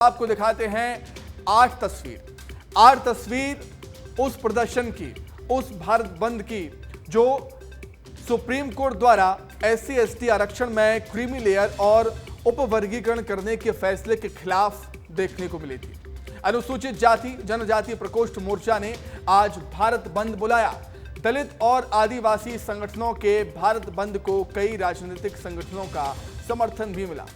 आपको दिखाते हैं आठ तस्वीर उस प्रदर्शन की, उस भारत बंद की जो सुप्रीम कोर्ट द्वारा एससी एसटी आरक्षण में क्रीमी लेयर और उपवर्गीकरण करने के फैसले के खिलाफ देखने को मिली थी। अनुसूचित जाति जनजाति प्रकोष्ठ मोर्चा ने आज भारत बंद बुलाया। दलित और आदिवासी संगठनों के भारत बंद को कई राजनीतिक संगठनों का समर्थन भी मिला।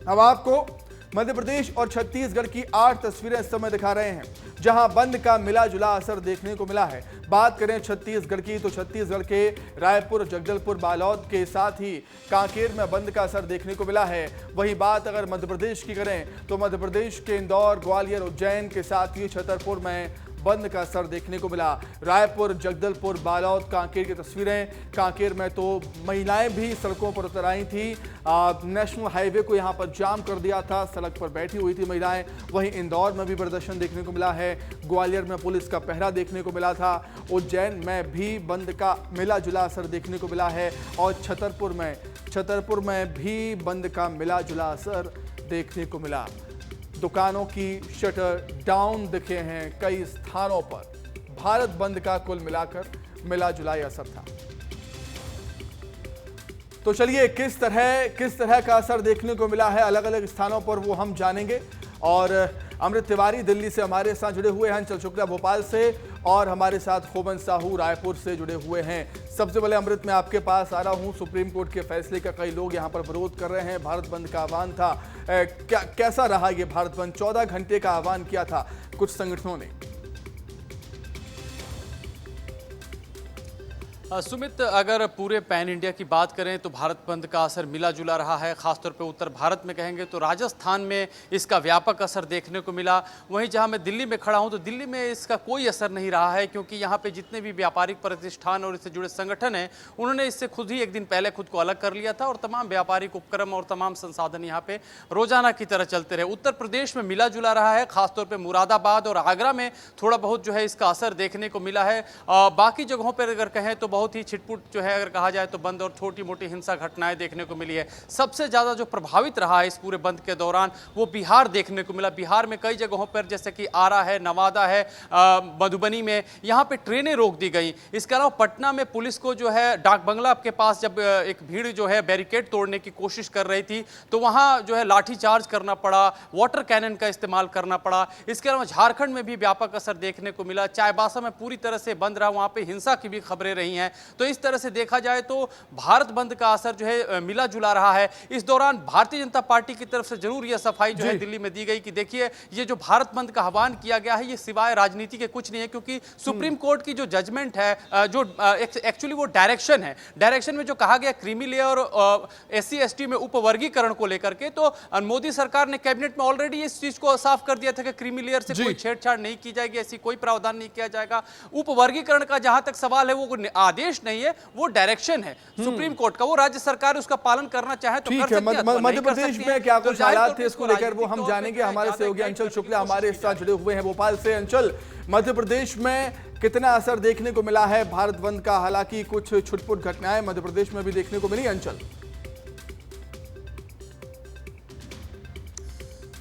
अब आपको मध्य प्रदेश और छत्तीसगढ़ की 8 तस्वीरें इस समय दिखा रहे हैं जहां बंद का मिला जुला असर देखने को मिला है। बात करें छत्तीसगढ़ की तो छत्तीसगढ़ के रायपुर, जगदलपुर, बालोद के साथ ही कांकेर में बंद का असर देखने को मिला है। वही बात अगर मध्य प्रदेश की करें तो मध्य प्रदेश के इंदौर, ग्वालियर, उज्जैन के साथ ही छतरपुर में बंद का असर देखने को मिला। रायपुर, जगदलपुर, बालोद, कांकेर की तस्वीरें। कांकेर में तो महिलाएं भी सड़कों पर उतर आई थी। नेशनल हाईवे को यहां पर जाम कर दिया था, सड़क पर बैठी हुई थी महिलाएं। वहीं इंदौर में भी प्रदर्शन देखने को मिला है। ग्वालियर में पुलिस का पहरा देखने को मिला था। उज्जैन में भी बंद का मिला जुला असर देखने को मिला है और छतरपुर में भी बंद का मिला जुला असर देखने को मिला। दुकानों की शटर डाउन दिखे हैं कई स्थानों पर। भारत बंद का कुल मिलाकर मिला जुलाई असर था। तो चलिए किस तरह का असर देखने को मिला है अलग अलग स्थानों पर वो हम जानेंगे। और अमृत तिवारी दिल्ली से हमारे साथ जुड़े हुए हैं, अंचल शुक्ला भोपाल से और हमारे साथ खोमन साहू रायपुर से जुड़े हुए हैं। सबसे पहले अमृत, मैं आपके पास आ रहा हूं। सुप्रीम कोर्ट के फैसले का कई लोग यहां पर विरोध कर रहे हैं। भारत बंद का आह्वान था, कैसा रहा ये भारत बंद? 14 घंटे का आह्वान किया था कुछ संगठनों ने। सुमित, अगर पूरे पैन इंडिया की बात करें तो भारत बंद का असर मिला जुला रहा है। खासतौर पे उत्तर भारत में कहेंगे तो राजस्थान में इसका व्यापक असर देखने को मिला। वहीं जहां मैं दिल्ली में खड़ा हूं तो दिल्ली में इसका कोई असर नहीं रहा है, क्योंकि यहां पे जितने भी व्यापारिक प्रतिष्ठान और इससे जुड़े संगठन हैं उन्होंने इससे खुद ही एक दिन पहले खुद को अलग कर लिया था और तमाम व्यापारिक उपक्रम और तमाम संसाधन यहाँ पे रोजाना की तरह चलते रहे। उत्तर प्रदेश में मिला जुला रहा है, खासतौर पर मुरादाबाद और आगरा में थोड़ा बहुत जो है इसका असर देखने को मिला है। बाकी जगहों पर अगर कहें तो बहुत ही छिटपुट जो है अगर कहा जाए तो बंद और छोटी मोटी हिंसा घटनाएं देखने को मिली है। सबसे ज्यादा जो प्रभावित रहा है इस पूरे बंद के दौरान वो बिहार देखने को मिला। बिहार में कई जगहों पर जैसे कि आरा है, नवादा है, मधुबनी में यहाँ पे ट्रेनें रोक दी गई। इसके अलावा पटना में पुलिस को जो है डाक बंगला के पास जब एक भीड़ जो है बैरिकेड तोड़ने की कोशिश कर रही थी तो वहां जो है लाठीचार्ज करना पड़ा, वाटर कैनन का इस्तेमाल करना पड़ा। इसके अलावा झारखंड में भी व्यापक असर देखने को मिला। चाईबासा में पूरी तरह से बंद रहा, वहां पे हिंसा की भी खबरें रही हैं। तो इस तरह से देखा जाए तो भारत बंद का असर जो है मिला जुला रहा है। इस दौरान भारतीय जनता पार्टी की तरफ से जरूर यह सफाई जो है दिल्ली में दी गई कि देखिए ये जो भारत बंद का आह्वान किया गया है ये सिवाय राजनीति के कुछ नहीं है, क्योंकि सुप्रीम कोर्ट की जो जजमेंट है, जो एक्चुअली वो डायरेक्शन में जो कहा गया क्रीमी लेयर और एससी एसटी में उपवर्गीकरण को लेकर के, तो मोदी सरकार ने कैबिनेट में ऑलरेडी इस चीज को साफ कर दिया था कि क्रीमी लेयर से कोई छेड़छाड़ नहीं की जाएगी, ऐसी कोई प्रावधान नहीं किया जाएगा। उपवर्गीकरण का जहां तक सवाल है वो आदेश नहीं है, वो डायरेक्शन है सुप्रीम कोर्ट का। वो राज्य सरकार उसका पालन करना चाहे तो कर सकती है। मध्य प्रदेश में क्या कुछ हालात थे इसको लेकर वो हम जानेंगे। हमारे सहयोगी अंचल शुक्ला हमारे साथ जुड़े हुए हैं भोपाल से। अंचल, मध्य प्रदेश में कितना असर देखने को मिला है भारत बंद का? हालांकि कुछ छुटपुट घटनाएं मध्य प्रदेश में भी देखने को मिली। अंचल,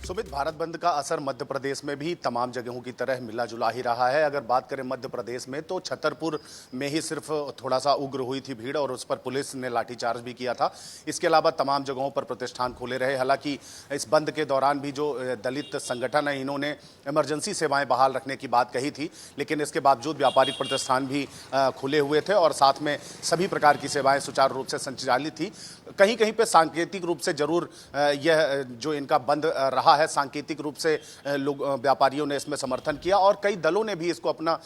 सुमित, भारत बंद का असर मध्य प्रदेश में भी तमाम जगहों की तरह मिला जुला ही रहा है। अगर बात करें मध्य प्रदेश में तो छतरपुर में ही सिर्फ थोड़ा सा उग्र हुई थी भीड़ और उस पर पुलिस ने लाठीचार्ज भी किया था। इसके अलावा तमाम जगहों पर प्रतिष्ठान खुले रहे। हालांकि इस बंद के दौरान भी जो दलित संगठन है इन्होंने इमरजेंसी सेवाएं बहाल रखने की बात कही थी, लेकिन इसके बावजूद व्यापारिक प्रतिष्ठान भी खुले हुए थे और साथ में सभी प्रकार की सेवाएं सुचारू रूप से संचालित थी। कहीं कहीं पर सांकेतिक रूप से जरूर यह जो इनका बंद रहा है, सांकेतिक रूप से लोग व्यापारियों ने इसमें समर्थन किया और कई दलों ने भी इसको अपना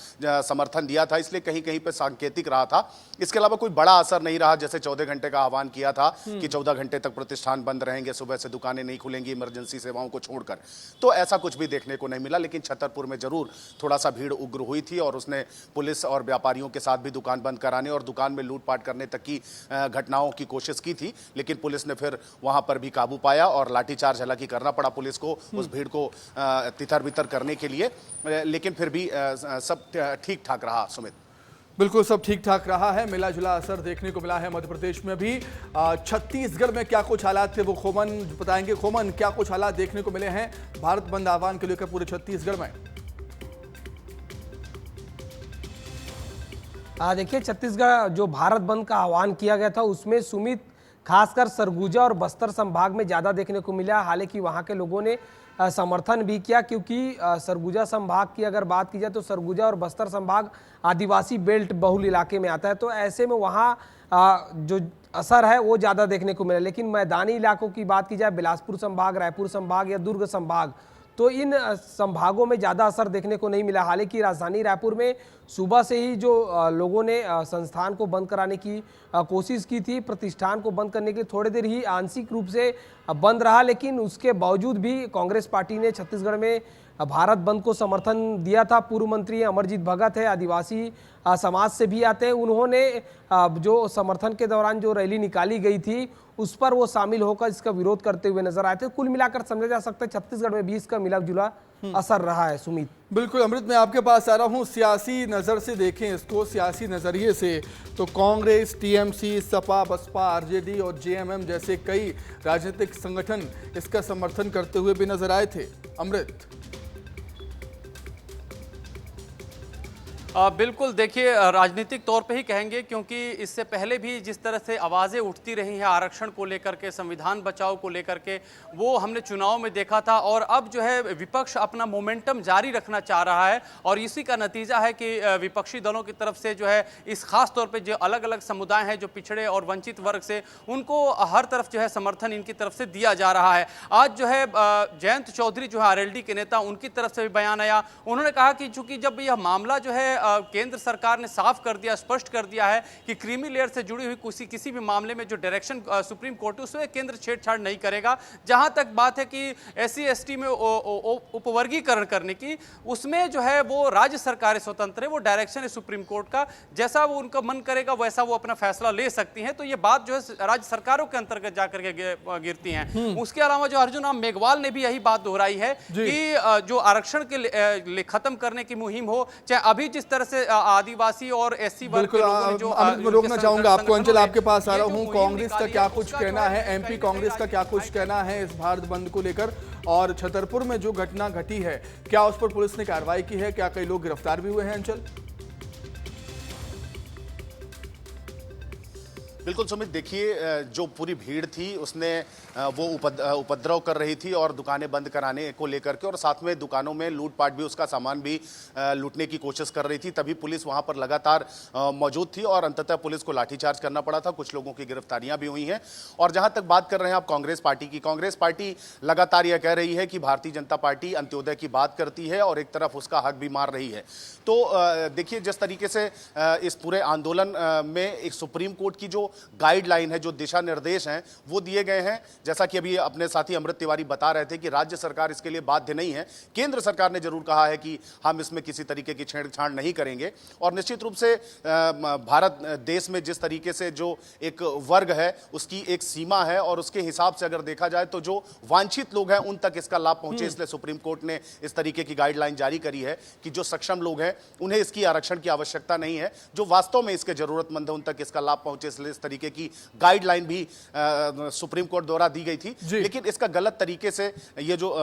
समर्थन दिया था, इसलिए कहीं कहीं पे सांकेतिक रहा था। इसके अलावा कोई बड़ा असर नहीं रहा। जैसे 14 घंटे का आह्वान किया था कि 14 घंटे तक प्रतिष्ठान बंद रहेंगे, सुबह से दुकानें नहीं खुलेंगी इमरजेंसी सेवाओं को छोड़कर, तो ऐसा कुछ भी देखने को नहीं मिला। लेकिन छतरपुर में जरूर थोड़ा सा भीड़ उग्र हुई थी और उसने पुलिस और व्यापारियों के साथ भी दुकान बंद कराने और दुकान में लूटपाट करने तक की घटनाओं की कोशिश की थी, लेकिन पुलिस ने फिर वहां पर भी काबू पाया और लाठीचार्ज हालांकि करना पड़ा पुलिस को उस भीड़ को तितर बितर करने के लिए, लेकिन फिर भी सब ठीक ठाक रहा। सुमित, बिल्कुल सब ठीक ठाक रहा है, मिला जुला असर देखने को मिला है मध्य प्रदेश में भी। छत्तीसगढ़ में क्या कुछ हालात थे वो खोमन बताएंगे। खोमन, क्या कुछ हालात देखने को मिले हैं भारत बंद आह्वान को लेकर पूरे छत्तीसगढ़ में? देखिए, छत्तीसगढ़ जो भारत बंद का आह्वान किया गया था उसमें सुमित खासकर सरगुजा और बस्तर संभाग में ज़्यादा देखने को मिला। हालांकि वहाँ के लोगों ने समर्थन भी किया, क्योंकि सरगुजा संभाग की अगर बात की जाए तो सरगुजा और बस्तर संभाग आदिवासी बेल्ट बहुल इलाके में आता है, तो ऐसे में वहाँ जो असर है वो ज़्यादा देखने को मिला। लेकिन मैदानी इलाकों की बात की जाए, बिलासपुर संभाग, रायपुर संभाग या दुर्ग संभाग, तो इन संभागों में ज़्यादा असर देखने को नहीं मिला। हालांकि राजधानी रायपुर में सुबह से ही जो लोगों ने संस्थान को बंद कराने की कोशिश की थी, प्रतिष्ठान को बंद करने के लिए थोड़ी देर ही आंशिक रूप से बंद रहा, लेकिन उसके बावजूद भी कांग्रेस पार्टी ने छत्तीसगढ़ में भारत बंद को समर्थन दिया था। पूर्व मंत्री अमरजीत भगत है, आदिवासी समाज से भी आते हैं, उन्होंने जो समर्थन के दौरान जो रैली निकाली गई थी उस पर वो शामिल होकर इसका विरोध करते हुए नजर आए थे। कुल मिलाकर समझा जा सकता है छत्तीसगढ़ में भी इसका मिला जुला असर रहा है। सुमित, बिल्कुल अमृत, मैं आपके पास आ रहा हूं। सियासी नज़र से देखें इसको, सियासी नज़रिए से, तो कांग्रेस, टीएमसी, सपा, बसपा, आरजेडी और जेएमएम जैसे कई राजनीतिक संगठन इसका समर्थन करते हुए भी नजर आए थे। अमृत, बिल्कुल, देखिए राजनीतिक तौर पे ही कहेंगे, क्योंकि इससे पहले भी जिस तरह से आवाज़ें उठती रही हैं आरक्षण को लेकर के, संविधान बचाओ को लेकर के, वो हमने चुनाव में देखा था। और अब जो है विपक्ष अपना मोमेंटम जारी रखना चाह रहा है, और इसी का नतीजा है कि विपक्षी दलों की तरफ से जो है इस खास तौर पे जो अलग अलग समुदाय हैं, जो पिछड़े और वंचित वर्ग से, उनको हर तरफ जो है समर्थन इनकी तरफ से दिया जा रहा है। आज जो है जयंत चौधरी जो है आरएलडी के नेता, उनकी तरफ से भी बयान आया। उन्होंने कहा कि चूंकि जब यह मामला जो है केंद्र सरकार ने साफ कर दिया, स्पष्ट कर दिया है कि क्रीमी लेयर से जुड़ी हुई किसी भी मामले में जो डायरेक्शन सुप्रीम कोर्ट उसमें केंद्र छेड़छाड़ नहीं करेगा। जहां तक बात है कि एससी एसटी में उपवर्गीकरण करने की, उसमें जो है वो राज्य सरकारें स्वतंत्र है, वो डायरेक्शन है सुप्रीम कोर्ट का, जैसा वो उनका मन करेगा वैसा वो अपना फैसला ले सकती हैं। तो ये बात जो है राज्य सरकारों के अंतर्गत जाकर के गिरती हैं। उसके अलावा जो अर्जुन राम मेघवाल ने भी यही बात दोहराई है कि जो आरक्षण के खत्म करने की मुहिम हो, चाहे अभी जिस तरह से आदिवासी और एससी वर्ग के लोगों ने जो मैं रोकना चाहूंगा आपको। अंचल, आपके पास आ रहा हूं। कांग्रेस का क्या कुछ कहना है, एमपी कांग्रेस का क्या कुछ कहना है इस भारत बंद को लेकर, और छतरपुर में जो घटना घटी है क्या उस पर पुलिस ने कार्रवाई की है, क्या कई लोग गिरफ्तार भी हुए हैं? अंचल, बिल्कुल सुमित, देखिए जो पूरी भीड़ थी उसने वो उपद्रव कर रही थी और दुकानें बंद कराने को लेकर के, और साथ में दुकानों में लूटपाट भी, उसका सामान भी लूटने की कोशिश कर रही थी। तभी पुलिस वहां पर लगातार मौजूद थी और अंततः पुलिस को लाठीचार्ज करना पड़ा था। कुछ लोगों की गिरफ्तारियां भी हुई हैं। और जहां तक बात कर रहे हैं आप कांग्रेस पार्टी की, कांग्रेस पार्टी लगातार यह कह रही है कि भारतीय जनता पार्टी अंत्योदय की बात करती है और एक तरफ उसका हक भी मार रही है। तो देखिए, जिस तरीके से इस पूरे आंदोलन में एक सुप्रीम कोर्ट की जो गाइडलाइन है, जो दिशा निर्देश हैं, वो दिए गए हैं। जैसा कि अभी अपने साथी अमृत तिवारी बता रहे थे कि राज्य सरकार इसके लिए बाध्य नहीं है। केंद्र सरकार ने जरूर कहा है कि हम इसमें किसी तरीके की छेड़छाड़ नहीं करेंगे। और निश्चित रूप से भारत देश में जिस तरीके से जो एक वर्ग है उसकी एक सीमा है, और उसके हिसाब से अगर देखा जाए तो जो वांछित लोग हैं उन तक इसका लाभ पहुंचे, इसलिए सुप्रीम कोर्ट ने इस तरीके की गाइडलाइन जारी करी है कि जो सक्षम लोग हैं उन्हें इसकी आरक्षण की आवश्यकता नहीं है, जो वास्तव में इसके जरूरतमंद है उन तक इसका लाभ पहुंचे, इसलिए इस तरीके की गाइडलाइन भी सुप्रीम कोर्ट द्वारा दी गई थी। लेकिन इसका गलत तरीके से ये जो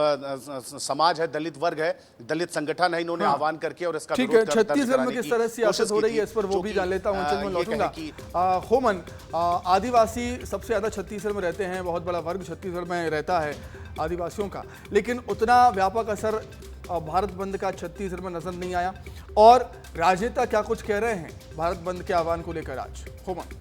समाज है, दलित वर्ग है, दलित संगठन है, इन्होंने आह्वान करके और इसका ठीक है, छत्तीसगढ़ में किस तरह सियासत हो रही है इस पर वो भी जान लेता हूं। चल मैं लौटूंगा। होमन, आदिवासी सबसे ज्यादा छत्तीसगढ़ में रहते हैं, बहुत बड़ा वर्ग छत्तीसगढ़ में रहता है आदिवासियों का, लेकिन उतना व्यापक असर भारत बंद का छत्तीसगढ़ में नजर नहीं आया। और राजनेता क्या कुछ कह रहे हैं भारत बंद के आह्वान को लेकर आज? होमन,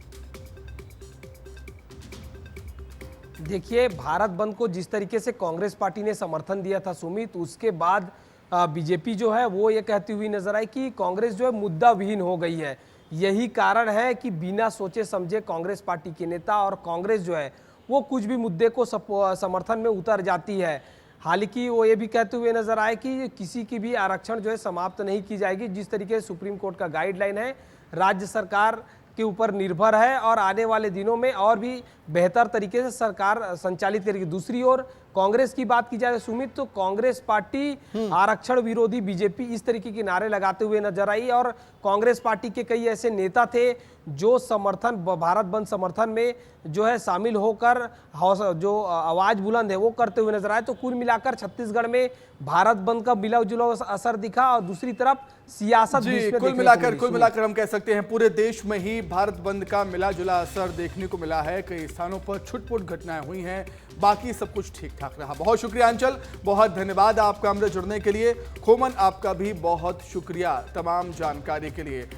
देखिए, भारत बंद को जिस तरीके से कांग्रेस पार्टी ने समर्थन दिया था सुमित, उसके बाद बीजेपी जो है वो ये कहती हुई नजर आई कि कांग्रेस जो है मुद्दा विहीन हो गई है। यही कारण है कि बिना सोचे समझे कांग्रेस पार्टी के नेता और कांग्रेस जो है वो कुछ भी मुद्दे को समर्थन में उतर जाती है। हालांकि वो ये भी कहते हुए नजर आए कि किसी की भी आरक्षण जो है समाप्त नहीं की जाएगी। जिस तरीके से सुप्रीम कोर्ट का गाइडलाइन है, राज्य सरकार के ऊपर निर्भर है और आने वाले दिनों में और भी बेहतर तरीके से सरकार संचालित करेगी। दूसरी ओर कांग्रेस की बात की जाए सुमित, तो कांग्रेस पार्टी आरक्षण विरोधी बीजेपी इस तरीके के नारे लगाते हुए नजर आई, और कांग्रेस पार्टी के कई ऐसे नेता थे जो समर्थन भारत बंद समर्थन में जो है शामिल होकर जो आवाज बुलंद है वो करते हुए नजर आए। तो कुल मिलाकर छत्तीसगढ़ में भारत बंद का मिला जुला असर दिखा, और दूसरी तरफ सियासत भी इसमें कुल मिलाकर हम कह सकते हैं पूरे देश में ही भारत बंद का मिला जुला असर देखने को मिला है। कई स्थानों पर छुटपुट घटनाएं हुई हैं, बाकी सब कुछ ठीक ठाक रहा। बहुत शुक्रिया अंचल, बहुत धन्यवाद आपका हमसे जुड़ने के लिए। खोमन, आपका भी बहुत शुक्रिया तमाम जानकारी के लिए।